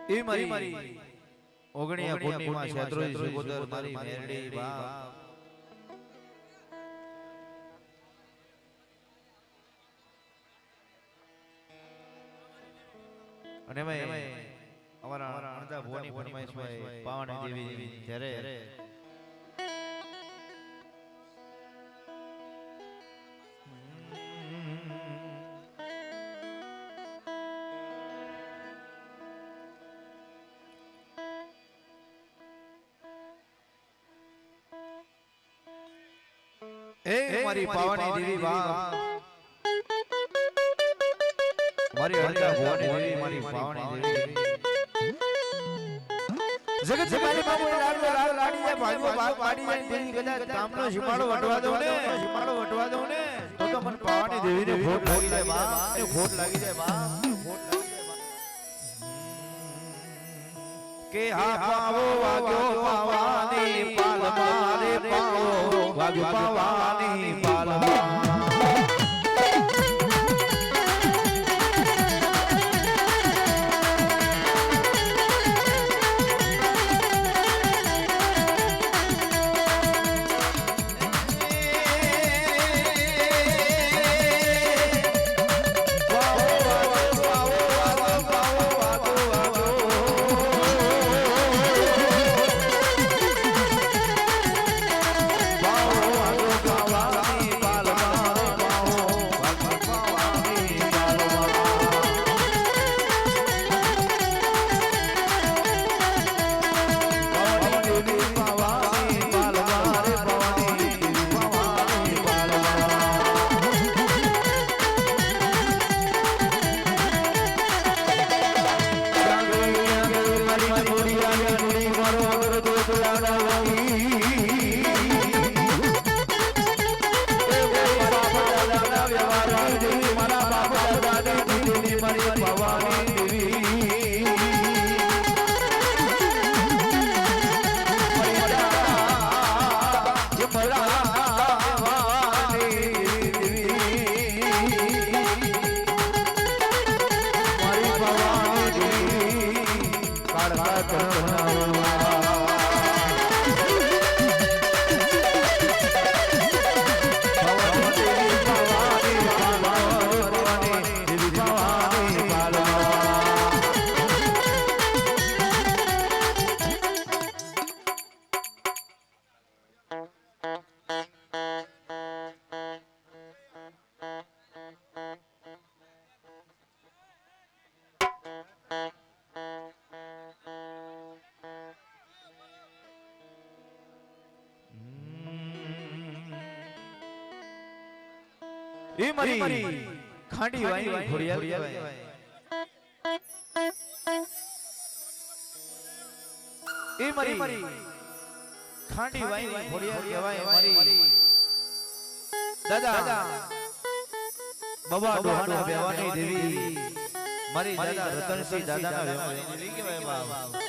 એ મારી ઓગણિયા કોટીમાં શેત્રુજી સુગોદર મારી મેરડી બા અને મેં અમારા અણદા ભોની ફરમાઈશમાં પાવણી દેવી જ્યારે એ મારી પાવની દેવી બા મારી અણદા ભોની દેવી મારી પાવની દેવી જગત મારી બાબુ લાડીએ ભાગો ભાગ પાડી જાય દેવી કદાચ કામનો શિમાળો વટવા દઉં ને તો મને પાવની દેવીને ખોટ લાગી જાય બા એ ખોટ લાગી જાય બા કે હા પાવો વાગ્યો પાવાની પાલ મારે પાવો વાગ્યો પાવાની પાલ એ મારી ખાંડી વાઈ ખોડિયાલ એ મારી ખાંડી વાઈ ખોડિયાલ કહેવાય મારી દાદા બાબા ડોહાના બેવાની દેવી મારી દાદા રતનસિંહ દાદાના બેવાની દેવી કહેવાય બાબા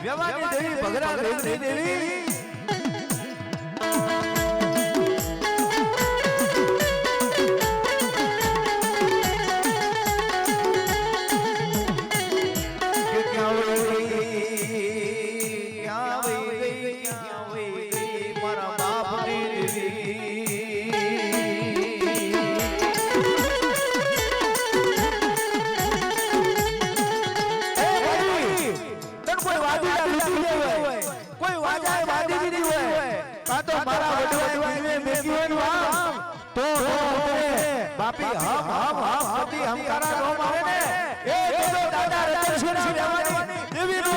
વ્યવાની દેવી ભગરા દેવી बापी हम करा नो मारे ने ए तो दादा रतन सिंह देवानी देवी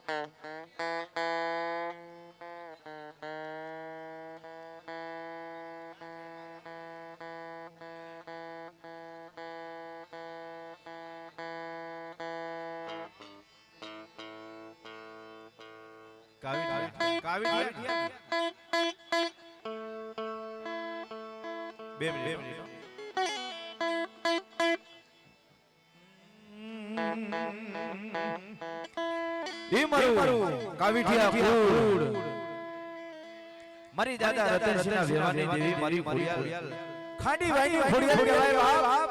બે મિનિટ એ મારું કાવીઠિયા કુળ મારી દાદા રતનસિંહના વેવાની દેવી મારી ખોડિયાલ ખાડી વાઈની ખોડિયાલ કહેવાય બાપ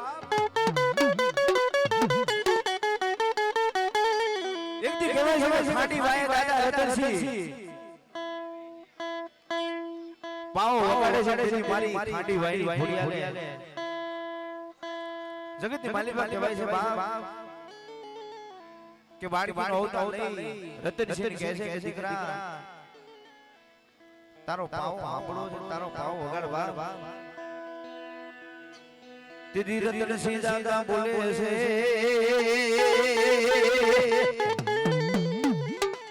એકથી કહેવાય છે ખાડી વાઈ દાદા રતનસિંહ પાઓ વગાડે છે મારી ખાડી વાઈની ખોડિયાલ જગતની માલિકા કહેવાય છે બાપ કે બાળકી હોતા નહીં રતનસિંહ કહે છે કે દીકરા તારો પાવ સાંભળો છે તારો પાવ વગાડ બા દીદી રતનસિંહ દાદા બોલે છે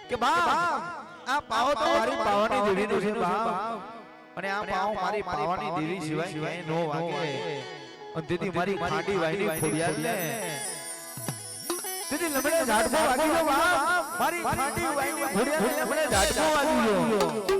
કે બા આ પાવ તો મારી પાવાની દેવીનો છે બા અને આ પાવ મારી પાવાની દેવી સિવાય ક્યાંય નો વાગે અને દીદી મારી ખાડી વાઈની ખોડિયાલ ને દીદી લમણે ઝાડકો વાગી ગયો બા મારી ખાડી વાઈની ખોડિયાલ લમણે ઝાડકો વાગી ગયો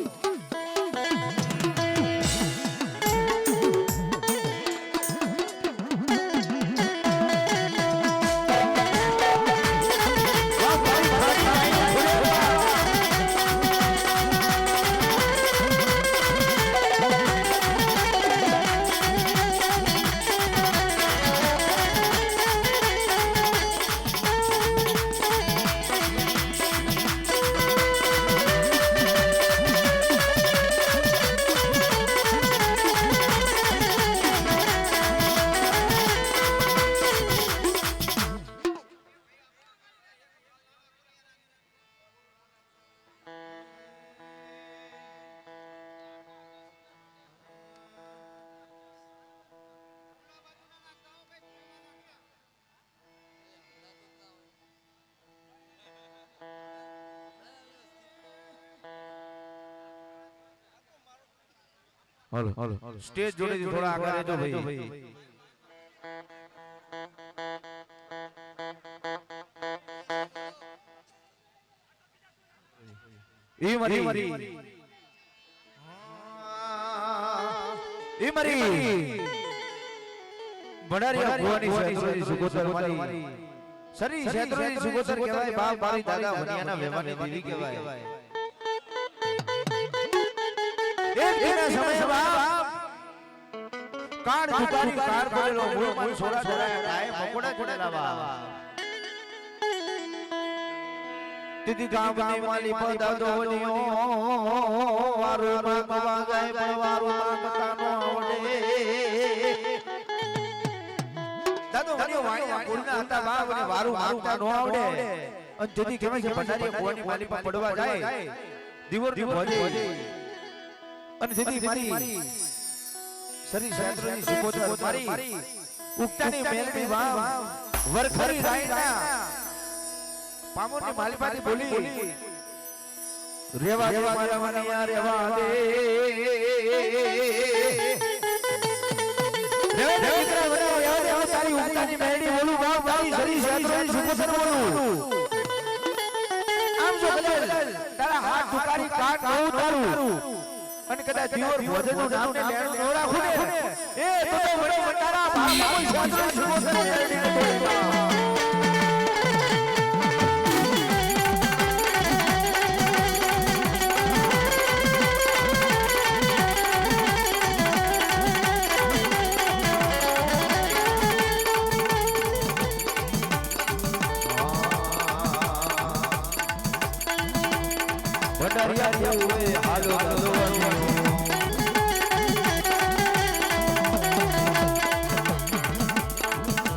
હાલો હાલો સ્ટેજ જોડે થોડા આગળ રહેજો ભાઈ ઈ મરી ભડારિયા ભુવાની શેત્રોની સુગોતર મારી સરી શેત્રોની સુગોતર કહેવાય બાપ મારી દાદા વનિયાના વેવાની દેવી કહેવાય એક દિના સમય બાપ કાળ ઝુકારી કાર પડેલો મૂળમાં સોડા સોડા કાય મકોડા પડેલા બા દીદી ગામની માલી પદાદો નિયો વારો માંગવા જાય પણ વારો માંગતા નો આવડે દાદો વનિયો વાણિયા કુળના હતા બાપ અને વારો માંગતા નો આવડે અને દીદી કહેવાય છે ભંડારીયા કુવાની માલી પર પડવા જાય દીવરની ભજે અને દીદી મારી સરી શેત્રની સુગોતર મારી ઉક્તાની મેલડી વાવ વરખરી રાયના પામોની માલિપાની બોલી રેવા દે મારા મનિયા રેવા દે રેવા દે દીકરા બના રેવા દે તારી ઉક્તાની મેલડી બોલું વાવ મારી સરી શેત્રની સુગોતર બોલું આમ જો કદલ તારા હાથ ઠુકારી કાટ નવું તારું અને કદાચ દીવર ભોજનનું નામ ને લેણું ન રાખું ને એ તો વડો વટારા ભાગમાં કોઈ શેત્રની સુગોતર મેલડીને બોલવા ભંડારિયા જેવું હાલો દલવાનું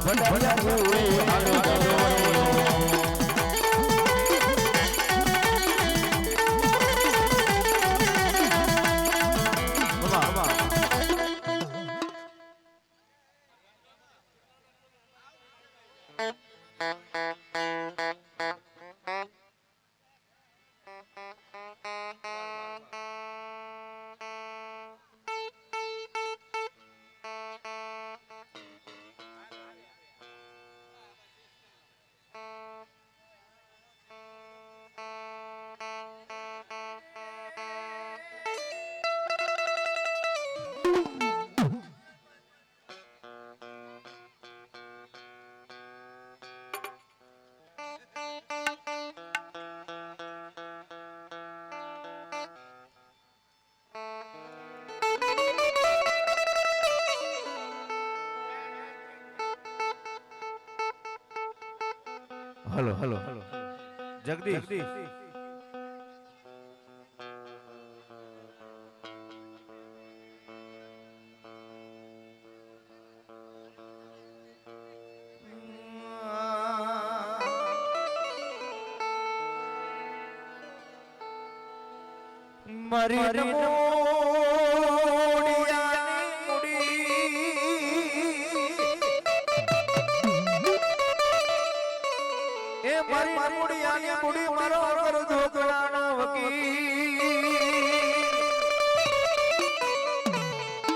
ભંડારિયા જેવું હાલો હલો હલો જગદીશ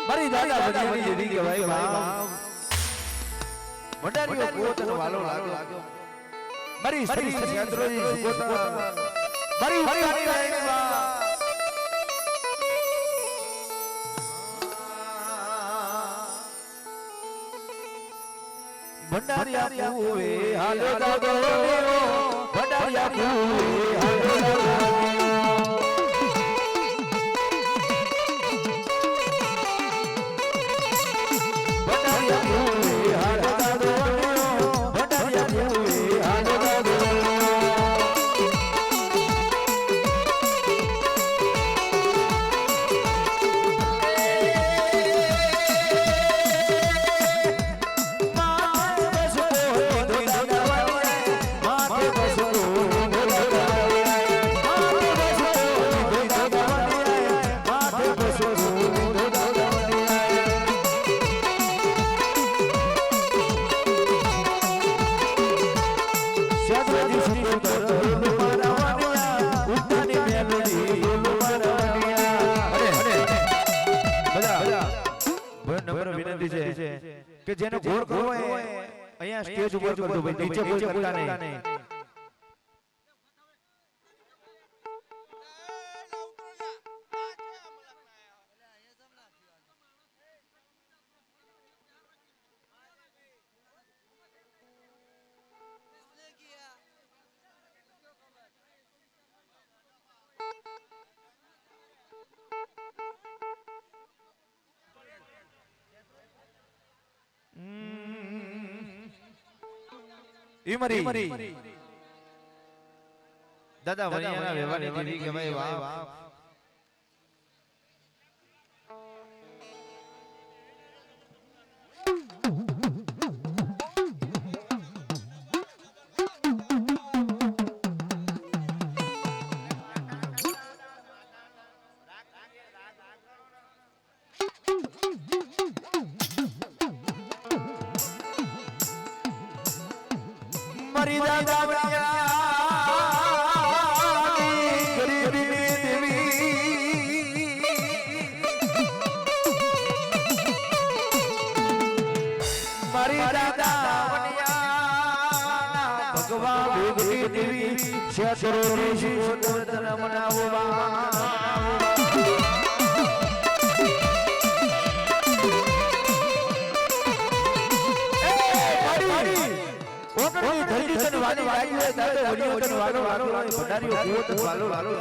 મારી દાદા બધી દીદી કે ભાઈ મંડારીઓ પોતનો વાલો લાગ્યો મારી શ્રી ક્ષેત્રોની સુકોતા મારી વાલી ભંડારિયા પૂવે હાલો દાદો ભંડારિયા પૂવે હાલો કે જેનો ઘોર કરવો હોય અહીંયા સ્ટેજ ઉપર કરજો ભાઈ નીચે કોઈ કરતા નહીં ઈમરી દાદા વણિયાના વ્યવહારની દેવી કે ભાઈ વાહ મારી દાદા વણિયાની ગરીબની દેવી મારી દાદા વણિયાના ભગવાન ભોગની દેવી ક્ષેત્રોની શિવોતર મનાવવા ધરતી તન વાલી વાલી હોય દાદો વડિયો તન વાલો વાલો ભંડારીઓ કુવો તન વાલો વાલો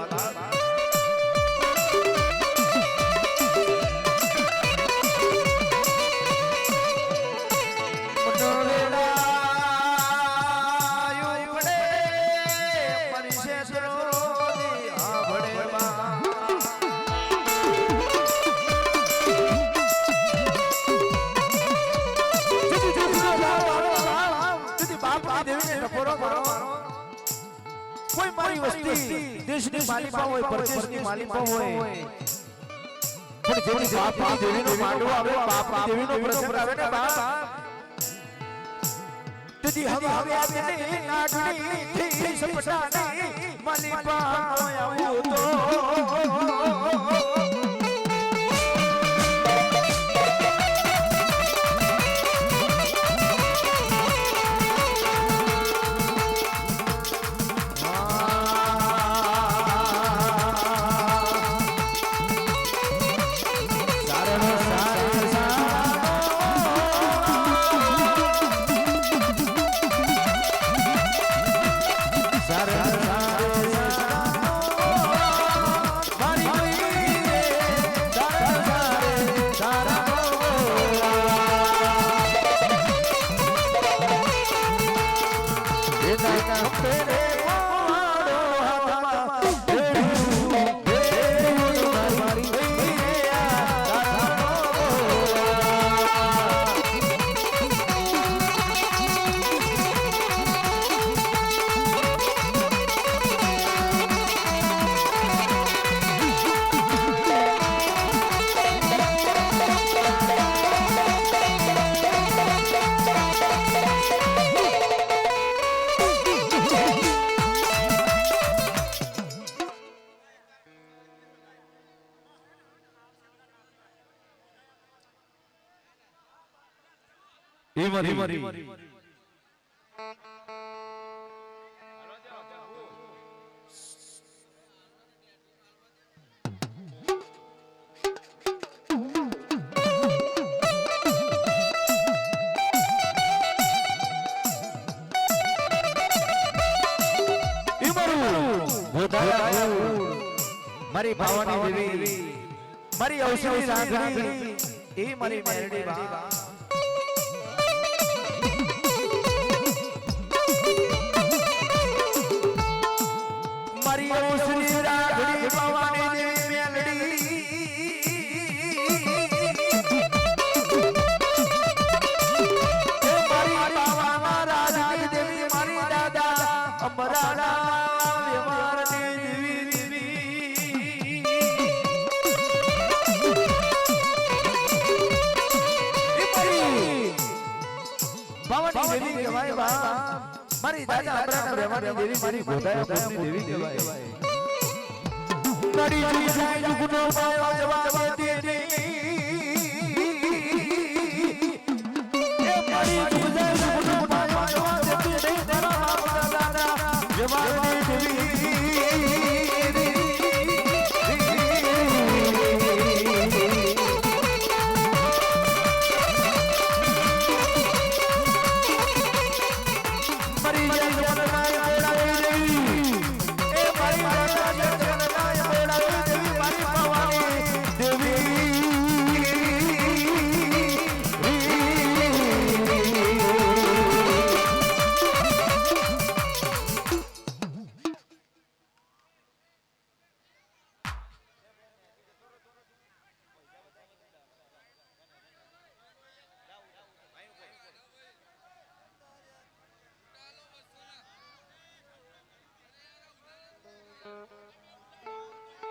કોઈ મારી વસ્તી દેશની માલિકા હોય પરદેશની માલિકા હોય પણ જેની બાપની દેવીનો માંડવો આવે બાપની દેવીનો પ્રસંગ આવે ને બાપ તેથી હવે આપણે નાગણી થી સપટાની માલિકા આવ્યું તો મારી મારી ભાવાની દેવી મારી ઔષધી રાંધણી એ મારી મેરડી બા મારી ઔષધી રાંધણી ભાવાની દેવી મેરડી મારી બાવા રાજની દેવી મારી દાદા અમરાના દેવી કહેવાય બા મારી દાદા અમરાના વ્યવહારની દેવી મારી ગોદાયા ગોદની દેવી કહેવાય નડી જી જાય જુગનો પાયો જવાબ દેતી એ મારી જુગ જાય જુગનો પાયો જવાબ દેતી તારા બાપ દાદા વ્યવહારની દેવી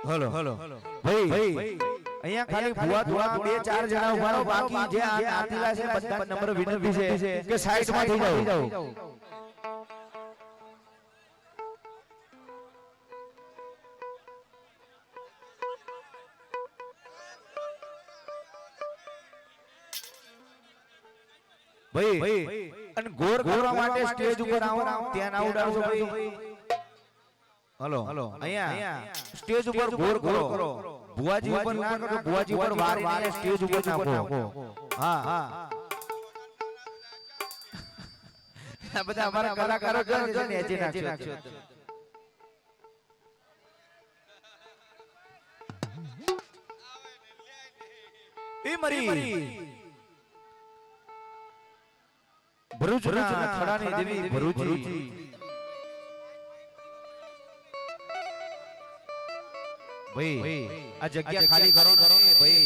हेलो हेलो भाई અહીંયા ખાલી ભુવા ધુવા બે ચાર જણા ઉભા રહો બાકી જે આ આતીલા છે બધા નંબર વિનર વિશે કે સાઈડ માં થઈ જાવ ભાઈ અને ગોર કરવા માટે સ્ટેજ ઉપર આવો ત્યાં ના ઉડાડો ભાઈ हेलो हेलो અહીંયા સ્ટેજ ઉપર ગોર કરો ભુવાજી ઉપર ના કરો ભુવાજી ઉપર વારીને સ્ટેજ ઉપર નાખો હા હા આ બધા અમારા કલાકારો છે ને એજે નાખજો ઈ મરી ભરૂચના ખડાની દેવી ભરૂચી ભાઈ આ જગ્યા ખાલી કરો ને ભાઈ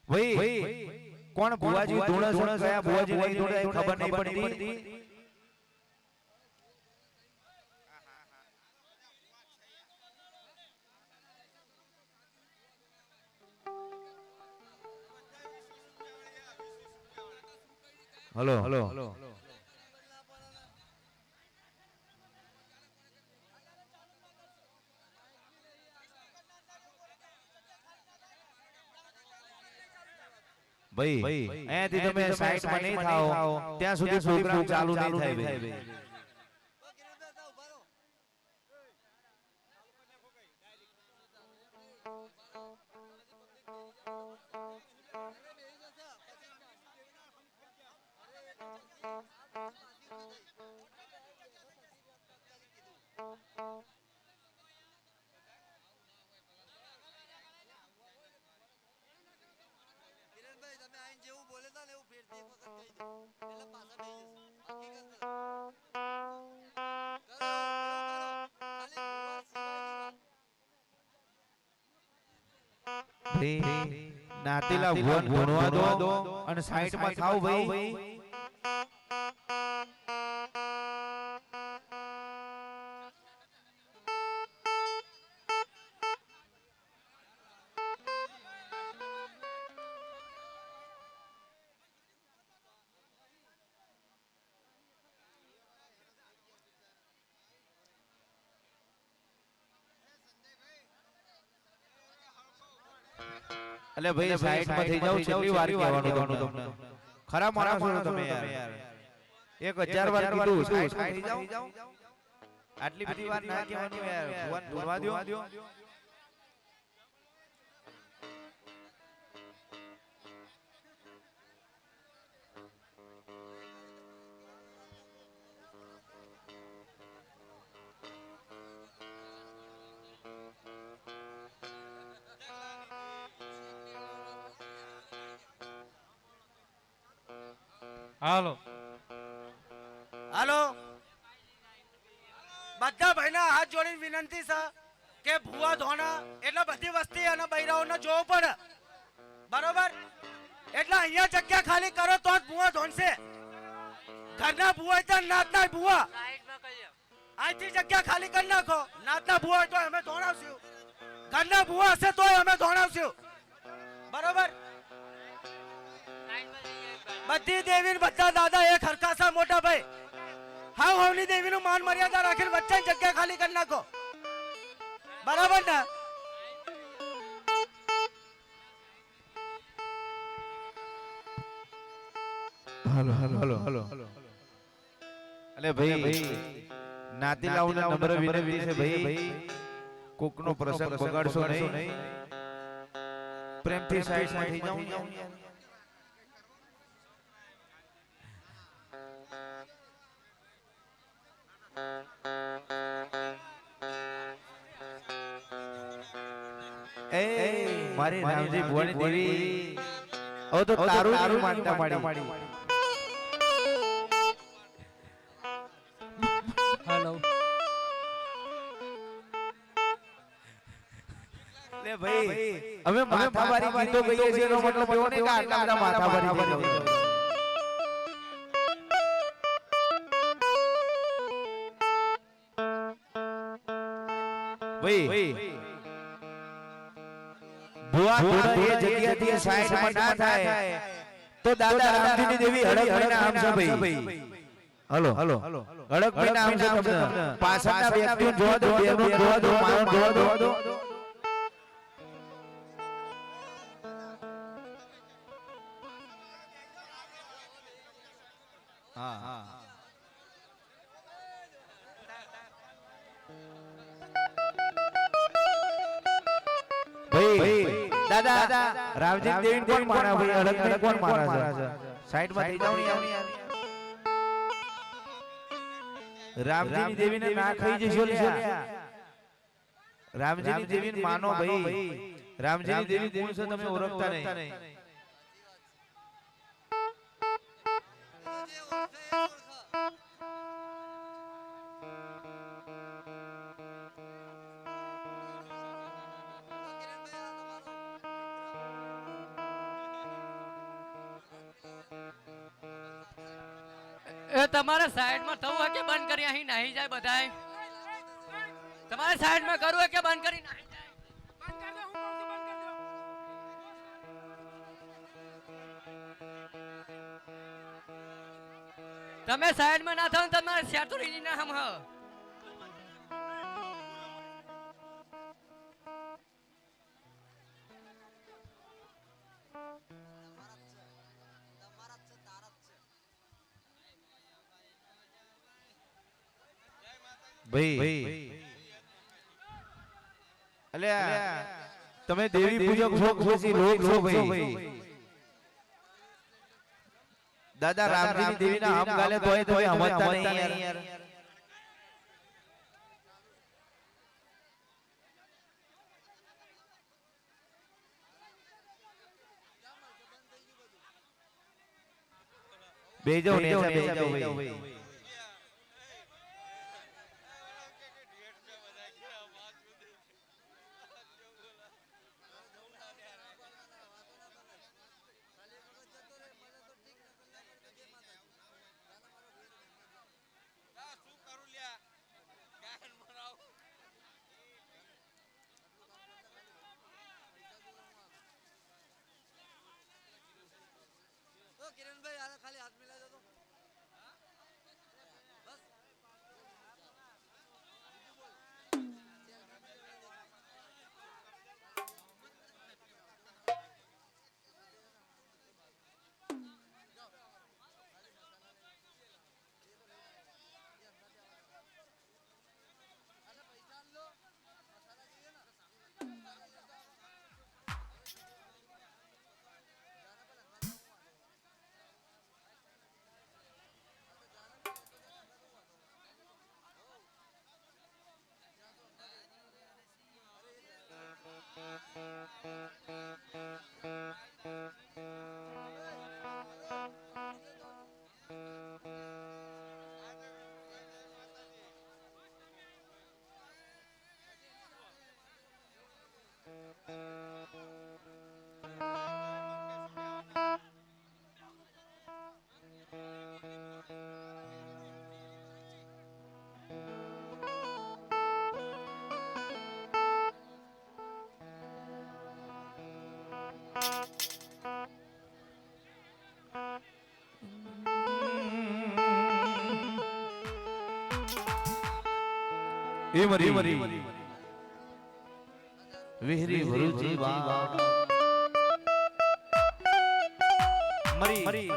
ભાઈ કોણ ભુવાજી ધોળા સોણા ગયા ભુવાજી નહીં ધોળા ખબર નહીં પડતી हेलो हेलो भाई અહીંયાથી તમે સાઈડમાં નહીં થાઓ ત્યાં સુધી પ્રોગ્રામ ચાલુ નહીં થાય ભાઈ જેવું બોલે તા ને એવું ફેર ભાઈ નાતીલા ભુવન ભણવા દો અને સાઈડમાં થાવ ભાઈ. એટલે ભાઈ સાઈડમાં થઈ જાવ કેટલી વાર કહેવાનું તમને ખરા માણસો છો તમે યાર 1000 વાર કીધું સાઈડ થઈ જાવ આટલી બધી વાર ના કહેવાનું યાર ભગવાન ભણવા દો. હાલો હાલો બધા ભાઈના હાથ જોડીને વિનંતી છે કે ભુવા ધોણા એટલે બધી વસ્તી અને બૈરાઓને જોવું પડે બરોબર એટલે અહીંયા જગ્યા ખાલી કરો તો જ ભુવા ધોનશે ઘરના ભુવા હોય તો નાતના ભુવા અહીંથી જગ્યા ખાલી કરી નાખો નાતના ભુવા હોય તો અમે ધોણાવશું ઘરના ભુવા હશે તો અમે ધોણાવશું બરોબર બધી દેવી બધા દાદા એક હરખાસા મોટા ભાઈ હાવ હવની દેવી નું માન મર્યાદા રાખીને વચ્ચે જગ્યા ખાલી કરી નાખો બરાબર ને હાલો હાલો હાલો હાલો અલે ભાઈ નાતીલાઓના નમ્ર વિનંતી છે ભાઈ કોકનો પ્રસંગ બગાડશો નહીં પ્રેમથી સાઈડમાં થઈ જાવ. એ મારી રામજી ભુવાની દેવી ઓ તો તારું માનતા માડી. હાલો લે ભાઈ અમે માથાભારી ગીતો ગઈએ છીએ એનો મતલબ એવો નહીં કે આટલા બધા માથાભારી ગીતો ભાઈ ભુવા એ જગ્યાથી સાઈડમાં ના થાય તો દાદા રામજીની દેવી હડકભાઈના આમ છે ભાઈ. હલો હલો હડકભાઈના આમ છે તમને પાછળના વ્યક્તિઓ જોવા દો બેનો જોવા દો માનો જોવા દો. હા હા ભાઈ દાદા રામજી દેવી કોણ મારા ભાઈ અલગ કોણ મારા છે સાઈડમાં થઈ જાવ ને યાર. રામજીની દેવીને ના ખાઈ જશો લ્યા. રામજીની દેવીને માનો ભાઈ. રામજીની દેવી કોણ છે તમે ઓળખતા નહીં. એ તમારે સાઈડમાં થવું હોય કે બંધ કરી અહીં નાહી જાય બધાય તમારે સાઈડમાં કરવું હોય કે બંધ કરી નાહી જાય તમે સાઈડમાં ના થાવ તમારે શેતુરી ના હમ હ ભાઈ અલ્યા તમે દેવી પૂજક છો ખુશી લોક છો ભાઈ. દાદા રામજીની દેવીના આમ ગાલે તોય તમે સમજતા નહીં યાર. બેજો ને બેજો ભાઈ. કિરણભાઈ આ ખાલી હાથ મિલાવી દો બસ એ મરી વિહરી ભરૂચી વાવ મરી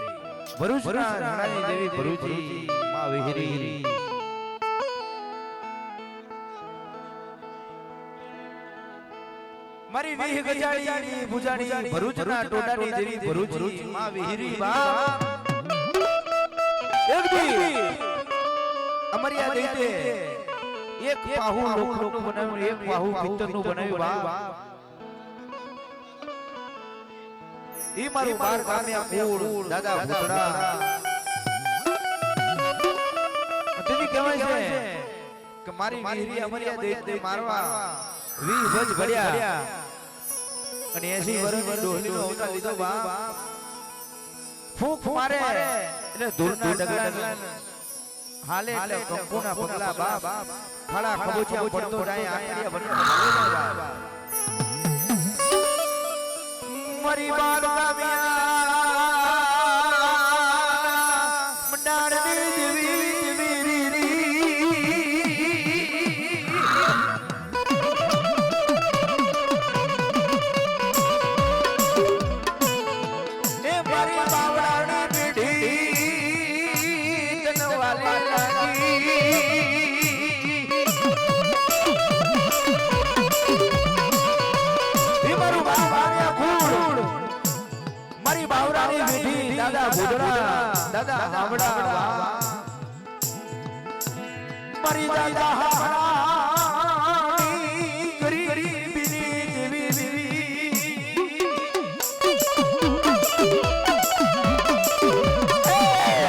ભરૂચના રાણી દેવી ભરૂચી માં વિહરી મારી વિહ ગજાડી ભુજાણી ભરૂચના ટોડાની દેવી ભરૂચી માં વિહરી વાવ એક દી અમારી આ દેતે એક બાહુ લોક બનાવ્યું એક બાહુ પિત્તરનું બનાવ્યું બાપ ઈ મારું બાર ગામે આ કુળ દાદા ભૂતડા તેથી કહેવાય છે કે મારી વીરી અમરિયા દે મારવા 20 ગજ ભર્યા અને 80 વર્ષની ડોહલીનો અવતાર લીધો બાપ ફૂંક મારે એટલે ધૂળના ડગલા હાલે એટલે કંકુના પગલા બાપ ખડા ખબોચિયા પડતો જાય આંકડિયા ભણીને ભાગે જાય બાપ મરી બાર ગામિયા મંડાણની દેવી એ મારી બાવડાની પેઢી તનવાલે લાગી મારી બાવરાની બેઠી દાદા ભૂતડા દાદા હાવડા મારી દાદા હાવડાની ગરીબીની દેવી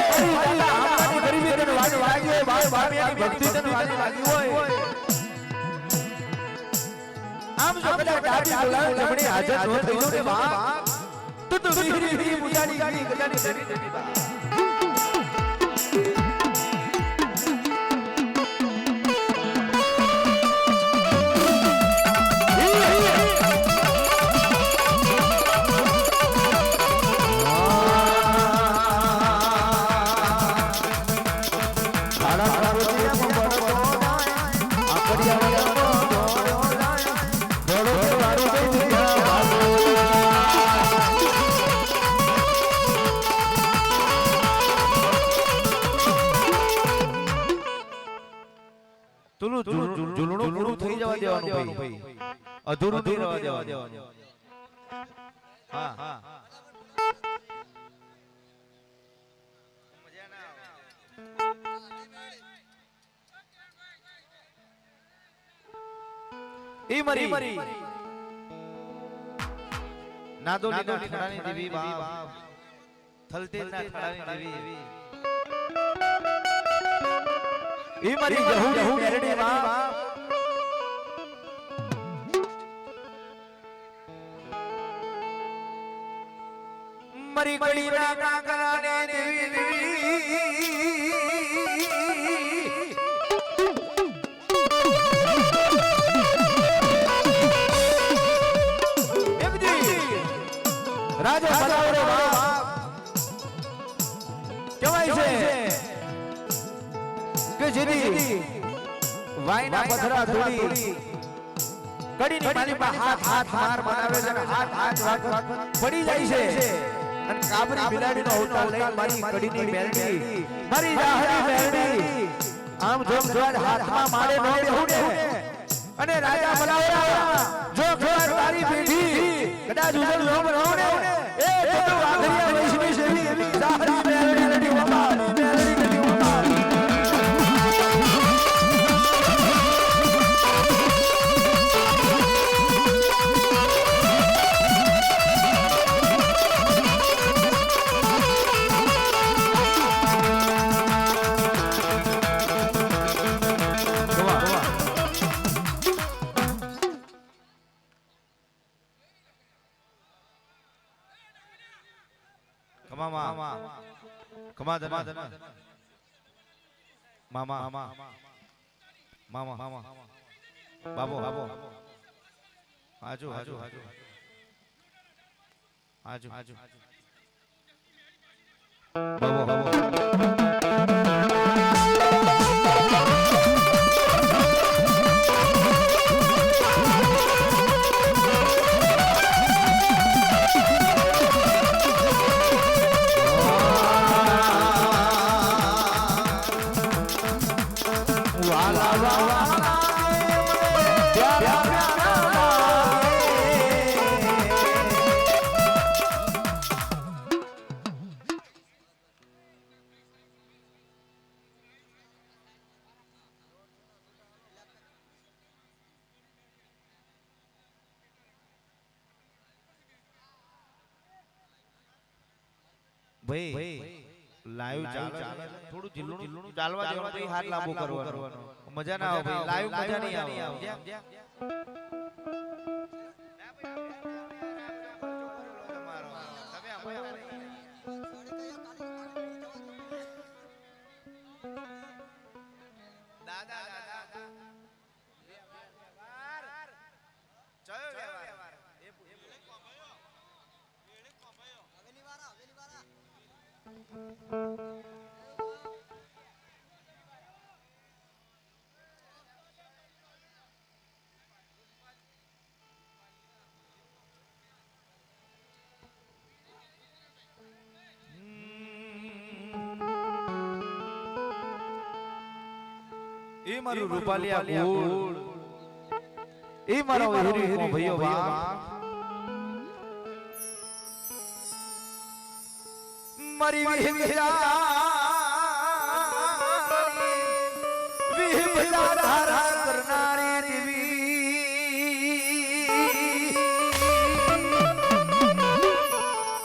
મારી દાદા હાવડાની ગરીબી તને વાગે ભાઈ ભાભીની ભક્તિ તને વાગે હોય આમ જો કદાચ ડાબી બોલાવે જમણી હાજર ન થઈ જો ને બાપ તો વિહરી પૂજાની ગાડી ગજાની દેવી દેવી બા ઝૂલણું પૂરું થઈ જવા દેવાનું ભાઈ અધૂરું નહીં રહેવા દેવાનું હા હા ઈ મરી નાદોલીના ઠાડાની દેવી બાપ થલતેજના ઠાડાની દેવી ઈ મરી જહુડી મેરડી બાપ મરી ગળીના કાકરાને દેવી રાજા બલાવરે બાપ કહેવાય છે કે જેથી વાયના પથરા ધોડી કડીની માલિપા હાથ માર બનાવે છે અને હાથ પડી જાય છે અને કાબરી બિલાડીનો અવતાર લઈને મારી કડીની મેરડી મારી જાહરી મેરડી આમ જોમ જોડ હાથમાં મારે નો બેહુને અને રાજા બોલાવરા જો ખબર તારી પેઢી કદાચ ઉજળ નો બનાવને એ તો વાઘરિયા વૈષ્ણવી સેવી જાહરી મેરડી બાબા મેરડી બાબા મામા બાબો હાજુ બાબો ભાઈ લાઈવ ચાલે થોડું જીલું ચાલવા દેવાનું ભાઈ હાથ લાંબો કરવાનો મજા ના આવે ભાઈ લાઈવ મજા નહીં આવે એ મારું રૂપાલિયા ગોળ એ મારો હીરો ભઈઓ વાહ મારી વિહંગા ધારા કરનારી દેવી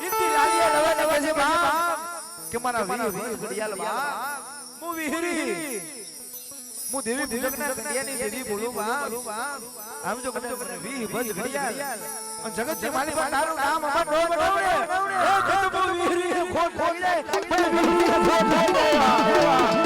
ઇન્દી લાલિયા નવે નવે છે બાપ કે મારા વીર ઘડિયાળ બાપ હું વિહરી હું દેવી પૂજકના કન્યાની દેવી બોલું બાપ આમ જો કદાચ મને વી ભજ ઘડિયાળ અને જગતની માલિક તારું નામ અમર નો બનાવડે એ જત હું વિહરી ખોટ લાગી જાય મને વિહરી ખોટ લાગી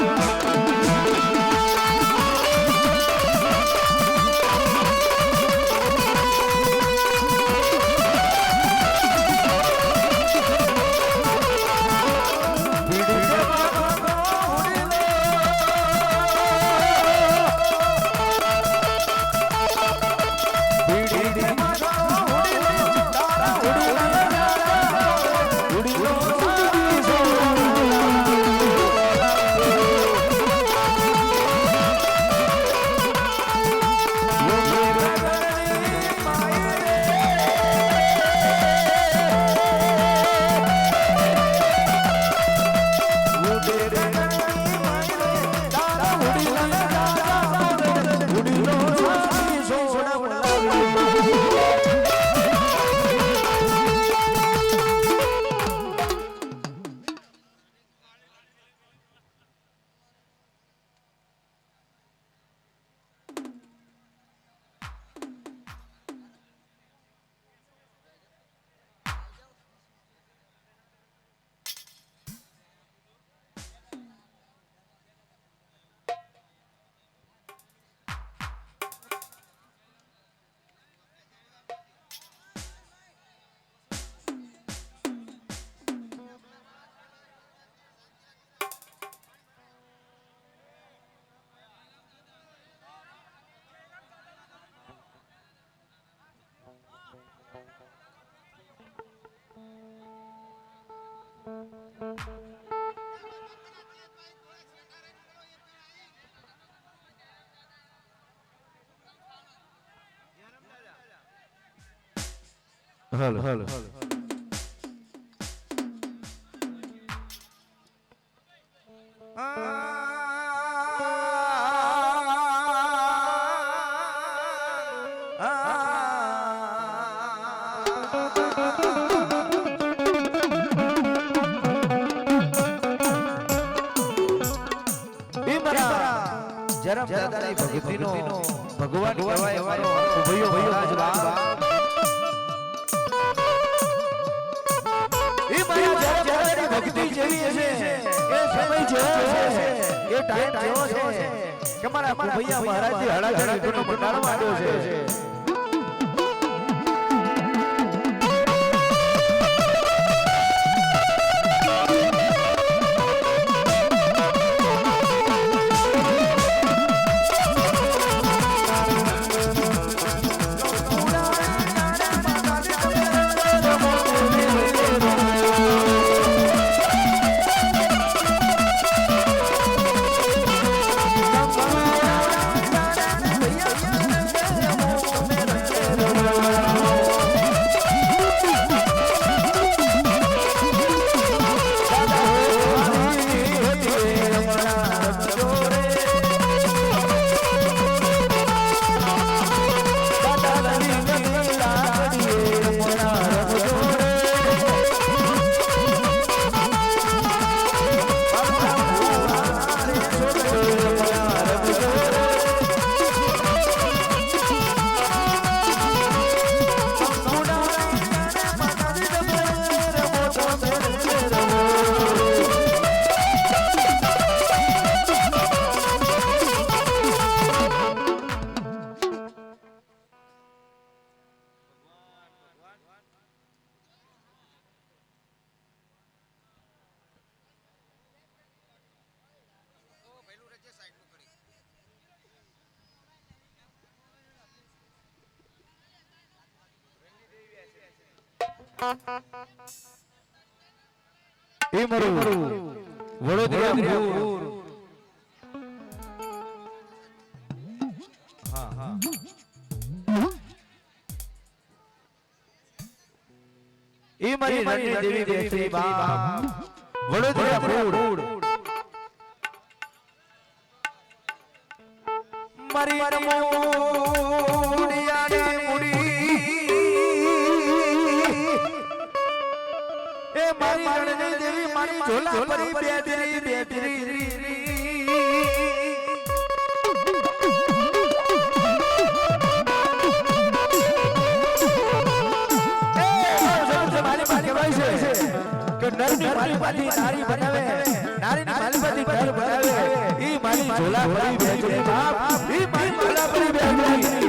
હાલો જરમ દાદાની ભક્તિનો ભગવાન કહેવાય અમારો ઉભયો મહારાજ બાપ એ મારા જરમ ભક્તિ જેવી છે એ સમય જેવો છે એ ટાઈમ જેવો છે કે મારા ભૈયા મહારાજજી હળાઘડી વિધુનો મંડાળ માંડ્યો છે એ મારું વડોદરા ભૂર હા એ મારી રાણી દેવી બેસરી બાપ વડોદરા ભૂર મારી મુડિયાની મુડી એ મારી રાણી દેવી મારી ઝોલા પરી બેટરી નરની માલીમાંથી નારી બનાવે નારીની માલીમાંથી નર બનાવે ઈ મારી ઝોલા ભરી બેચરી બાપ ઈ મારી ઝોલા ભરી બેચરી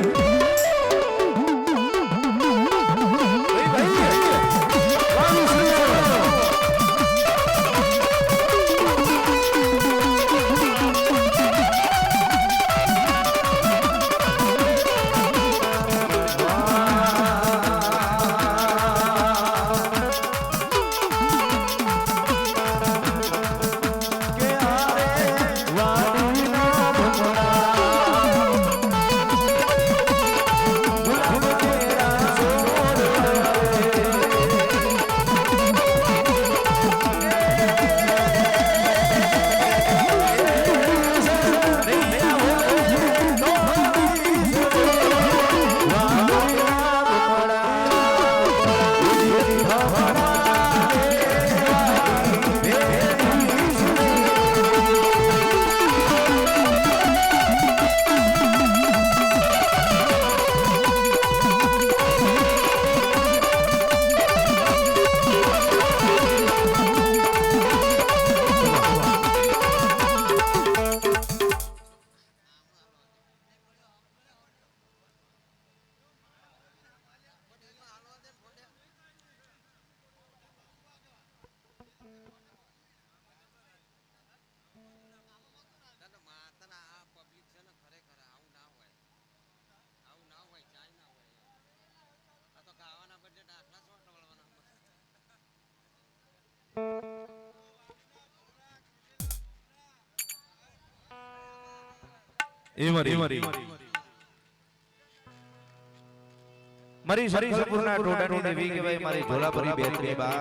મારી સંપૂર્ણ ટોડાની દેવી કહેવાય મારી ઝોલાપરી બેટરી બા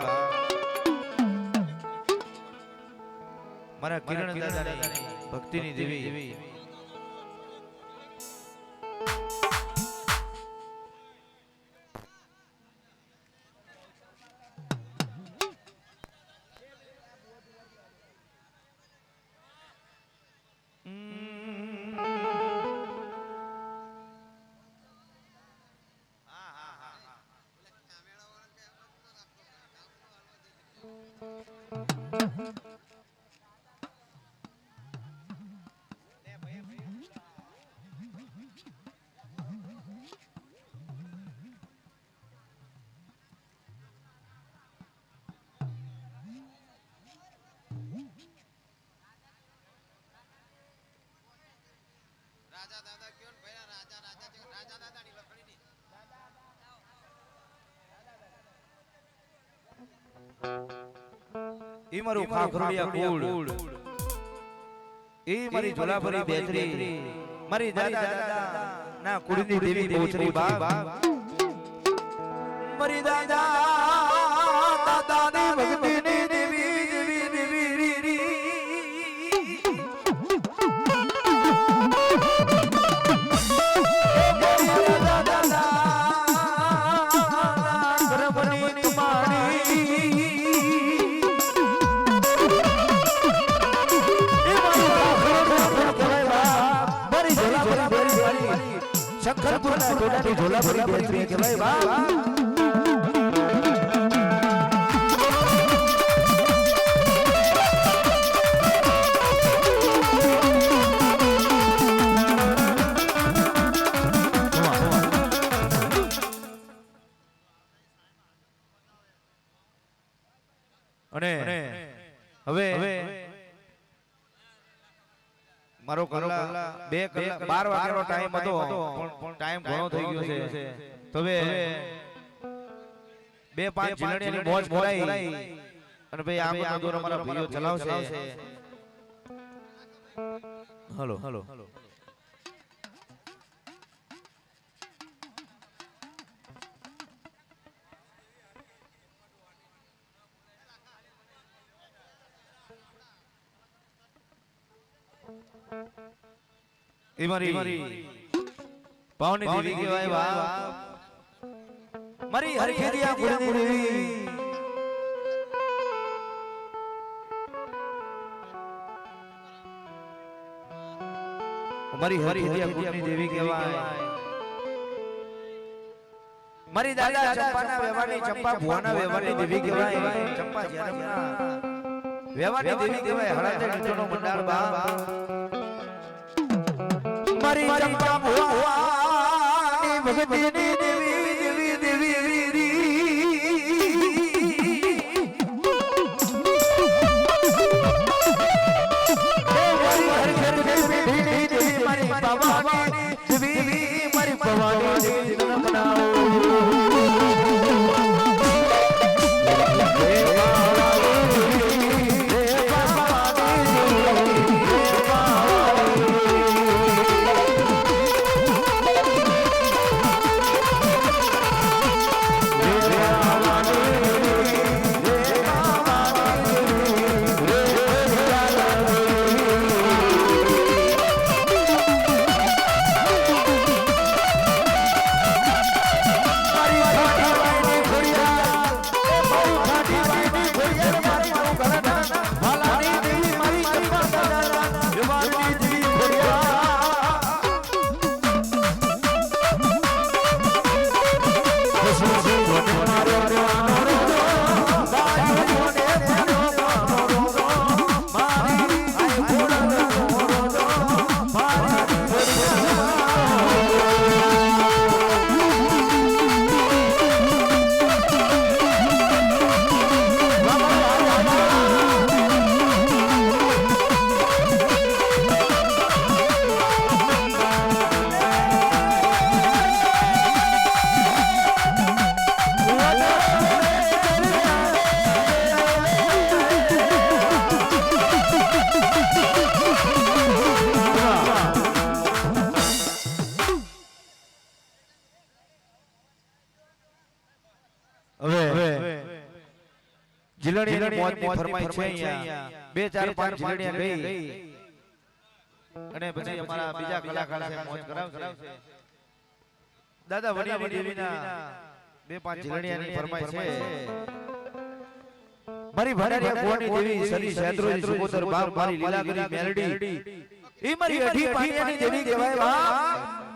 મારા કિરણ દાદાની ભક્તિની દેવી રાજા દાદા કયો ને ભૈયા રાજા રાજા છે રાજા દાદા ની લખડી ની ઈ મારું ખાખરોડિયા કુળ ઈ મારી ઝોલાપરી બેટરી મારી દાદા ના કુળની દેવી બોચરી બા મારી દાદા દાદાની ભક્તિની દેવી દેવી દેવી રી શંકરપુરના ટોડાની ઝોલાપરી બેટરી કહેવાય બા અને હવે મારો કલાક 2 કલાક 12 વાગ્યાનો ટાઈમ હતો પણ ટાઈમ ઘણો થઈ ગયો છે તો હવે 2-5 જીલણીની મોજ કરાઈ અને ભાઈ આગળનો દોર અમારા ભાઈઓ ચલાવશે હલો ઈ મારી પાવની દેવી કહેવાય બા મારી હરખેરિયા કુળની દેવી મારી હરખેરિયા કુળની દેવી કહેવાય મારી દાદા ચંપાના વેવાની ચંપા ભુવાના વેવાની દેવી કહેવાય ચંપા જ્યારમના વેવાની દેવી કહેવાય હળાતે નીચોનો મંડાળ બા મારી ચંપા ભુવાની ભક્તિની દેવી દેવી દેવી મારી ભવાની દેવી મારી ભવાની દેવી જીલણીની મોજની ફરમાઈ છે અહીંયા 2 4 5 જીલણીયા ગઈ અને પછી અમારા બીજા કલાકાર છે મોજ કરાવશે દાદા વડીની દેવીના 2 5 જીલણીયાની ફરમાઈ છે મારી ભણારિયા ગોવાની દેવી સરી શેત્રોજી સુગોદર બાપ મારી લીલાગરી મેલડી ઈ મારી અઢી પાણીયાની દેવી કહેવાય બાપ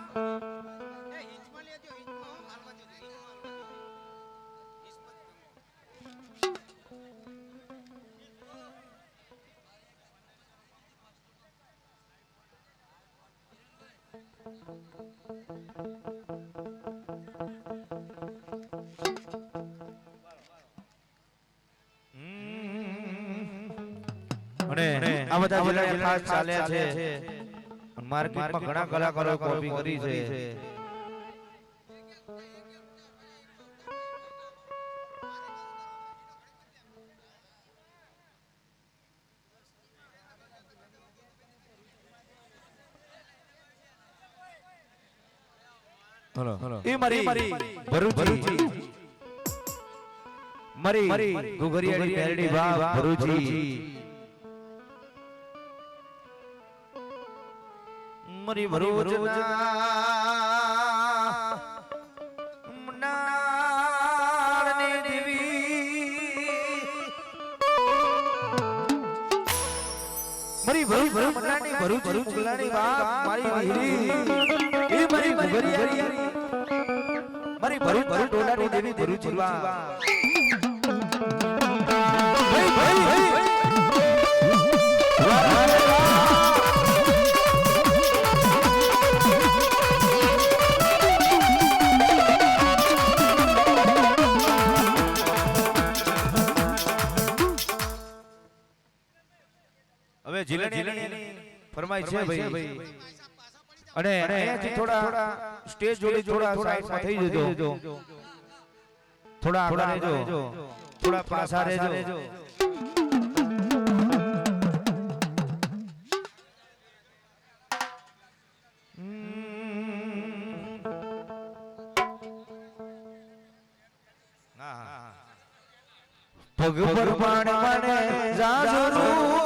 એ હિંચમાં લેજો હિંચમાં મારવા જજો અને આ બધા જિલ્લા ખાસ ચાલ્યા છે માર્કેટમાં ઘણા કલાકારો કોપી કરી છે એ મારી ભરૂચી મારી ઘુઘરિયાળી મેરડી બાપ ભરૂચી મારી ભરૂચના નાળની દેવી મારી ભરૂચની મુગલાની બાપ મારી વીરી એ મારી ઘુઘરિયાળી મારી ભરૂચ ટોલાની દેવી ભરૂચી બાપ હવે જીલણી ફરમાઈ છે ભાઈ અને અહીંયાથી થોડા સ્ટેજ જોડે થોડા સાઈડમાં થઈ જજો થોડા આગળ રહેજો થોડા પાછા રહેજો પગ પર પાણી મને જાજરૂ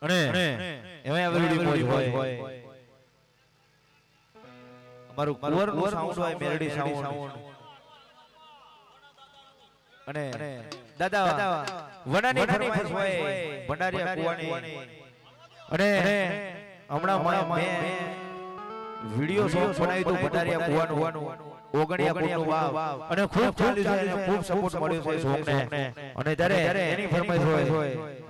અને એમાં આવેલી મોજ હોય અમારું કુંવરનું સાઉન્ડ હોય મેલડી સાઉન્ડ અને દાદા વનાની ફરમાઈશ હોય ભંડારીયા કુવાની અને હમણાં મેં વિડિયો સોંગ બનાવી દઉં ભંડારીયા કુવાનું ઓગણિયા કુવાનું વાવ અને ખૂબ ચાલ્યું છે અને ખૂબ સપોર્ટ મળ્યો છે સોંગને અને ત્યારે એની ફરમાઈશ હોય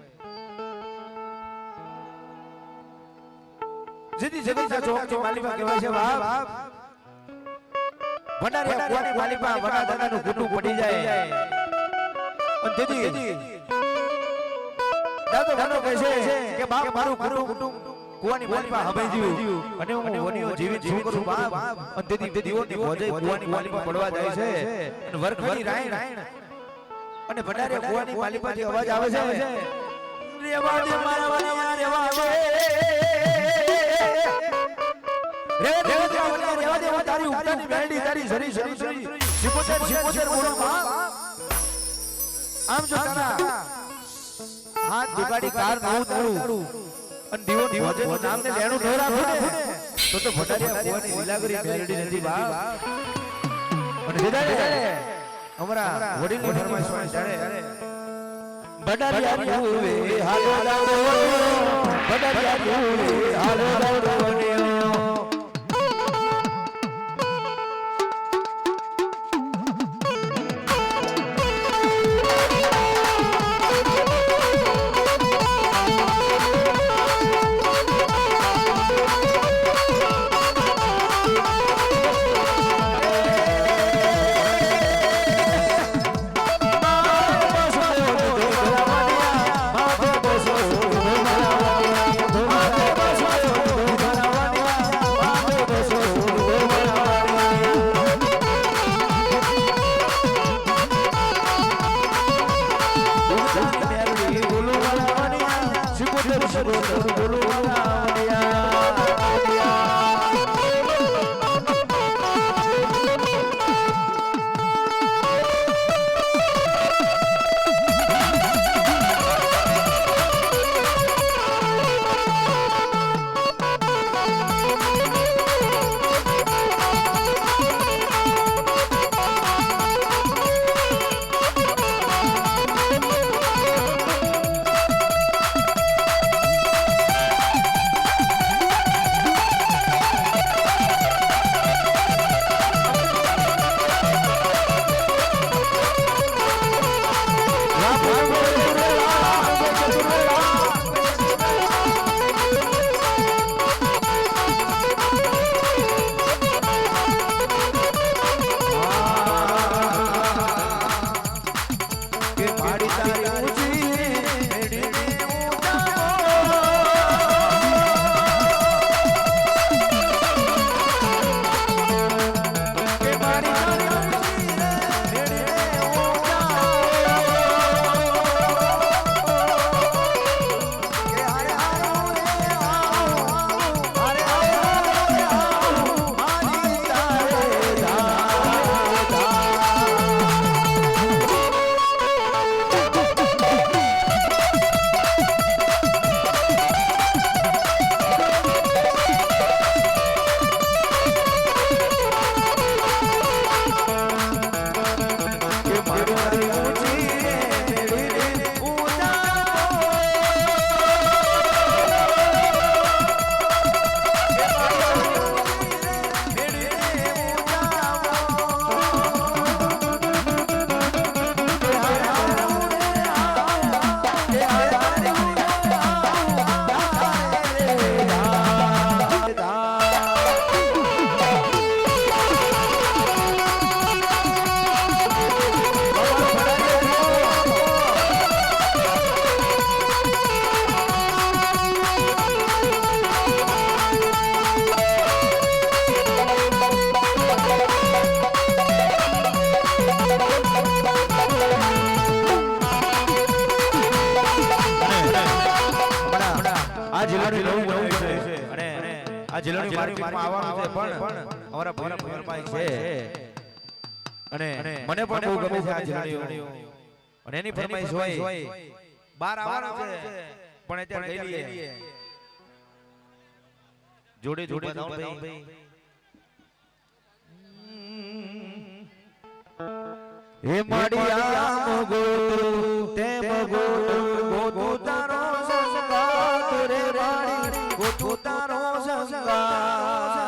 જીતી જગતના ચોકની માલિકા કહેવાય છે બાપ ભંડારીયા કુવાની માલિકા વના દાદાનું ગુટું પડી જાય અને તેથી દાદો વનો કહે છે કે બાપ મારું ગુટું કુવાની માલિકા હવે જીવ્યું અને હું વનિયો જીવિત શું કરું બાપ અને તેથી દીવોની ભોજે કુવાની માલિકા પડવા જાય છે અને વરખડી રાયણ અને ભંડારીયા કુવાની માલિકાથી અવાજ આવે છે રેવા દે મારા વનિયા રેવા દે રેવા દે તારી ઉપરની મેલડી તારી સરી સિકોતેર બોલો બાપ આમ જો તારા હાથ દુગાડી કાર નાઉ તારું અને દીવો ભોજે નું નામ ને લેણું ન રાખો ને તો ભંડારીયા કુવાની લીલાગરી મેલડી નથી બાપ અને જેદારે અમારા વડીલની ફરમાઈશ હોય ત્યારે ભંડારીયા રૂવે હાલો લાડો ભંડારીયા રૂવે હાલો લાડો આ જિલ્લાની માર્કેટમાં આવવાનું છે પણ અમારા ભૈરભાઈ છે અને મને પણ બહુ ગમે છે આ જિલ્લાની અને એની ફરમાઈશ હોય બાર આવવાનું છે પણ અત્યારે ગઈ લઈએ જોડે જોડે ભાઈ હે માડિયા મગો તે મગો ગોતો તારો સંગાત રે માડી ગોતો તારો સંગાત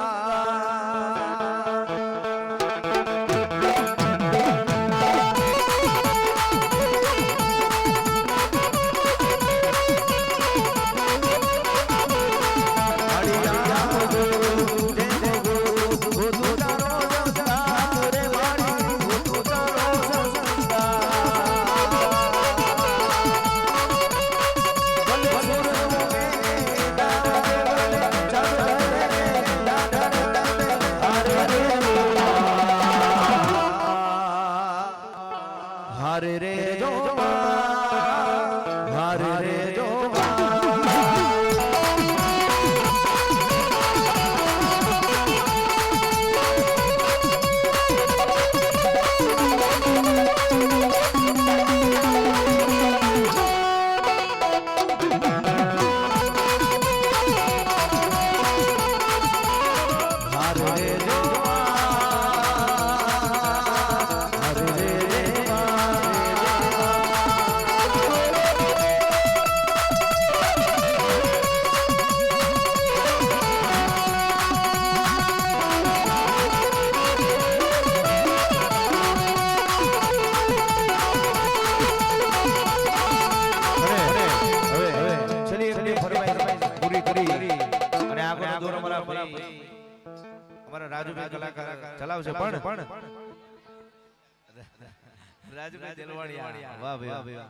हरे रे जो हरे रे जो અમારા રાજુભાઈ કલાકાર ચલાવશે પણ રાજુભાઈ દેલવાડિયા વાહ ભાઈ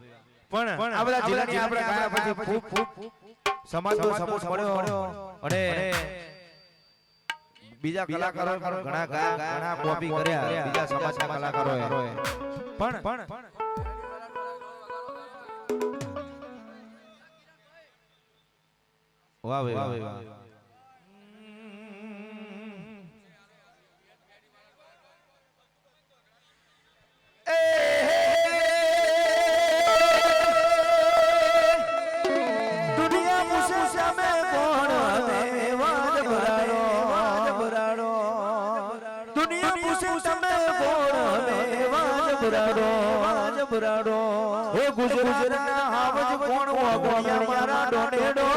પણ આ બધા જિલ્લાની આપણે ગાયા પછી ખૂબ સમાજનો સપોર્ટ મળ્યો અને બીજા કલાકારો ઘણા ગાયા ઘણા કોપી કર્યા બીજા સમાજના કલાકારોએ પણ વાહ ભાઈ વાહ હે ગુજરાતના હાવજ કોણ વાગોયા મારા ડોનેડો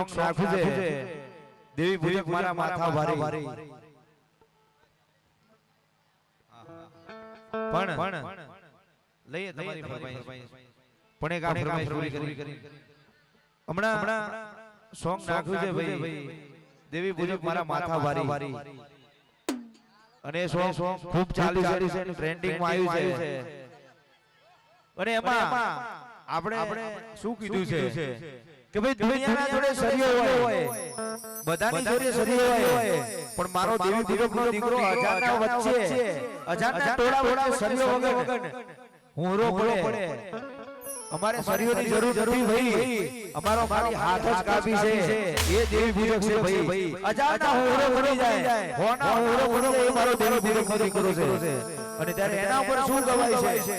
સોંગ નાખ્યું છે દેવી પૂજક મારા માથા ભારે પણ લઈએ તમારી ફરમાઈશ પણ એક આ ફરમાઈશ પૂરી કરી હમણાં સોંગ નાખ્યું છે ભાઈ દેવી પૂજક મારા માથા ભારે અને સોંગ ખૂબ ચાલી છે ટ્રેન્ડિંગ માં આવ્યું છે અને એમાં આપણે શું કીધું છે કે ભાઈ દુનિયાના જોડે સરિયો હોય બધાની જોડે સરિયો હોય પણ મારો દેવી પૂજકનો દીકરો અજાણ્યા વચ્ચે અજાણ્યા ટોળા વચ્ચે સરિયો વગર હુંરો પડે અમારે સરિયોની જરૂર નથી ભાઈ અમારો મારી હાથ જ કાપી છે એ દેવી પૂજક છે ભાઈ અજાણ્યા હુંરો પડી જાય હોના હુંરો પડી જાય એ મારો દેવી પૂજકનો દીકરો છે અને ત્યારે એના ઉપર શું ગવાય છે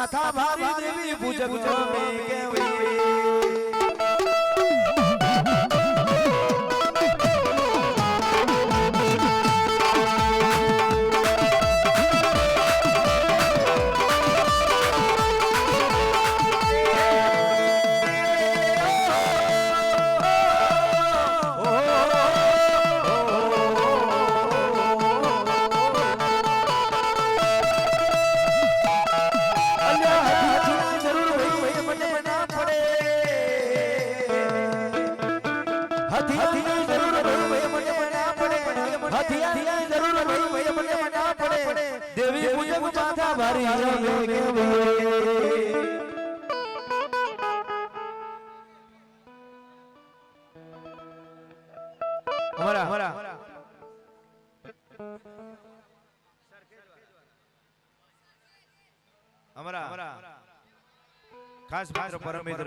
માથા ભારી દેવી પૂજક મે કેવી દેવી પૂજક માથા ભારી અમારા ખાસ મિત્ર પરમ મિત્ર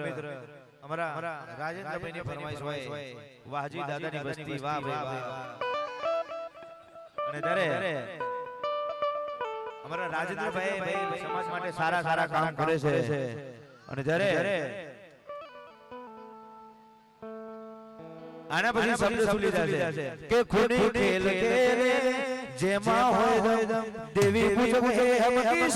અમારા રાજેન્દ્રભાઈની ફરમાઈશ હોય વાહજી દાદાની બસ્તી વાહ ભાઈ અને ત્યારે અમારા રાજેન્દ્રભાઈ સમાજ માટે સારા કામ કરે છે અને ત્યારે આના પછી શબ્દ શું લીધા છે કે ખૂની ખેલ ખેલે જેમાં હોય દેવી પૂજક હે હમ કી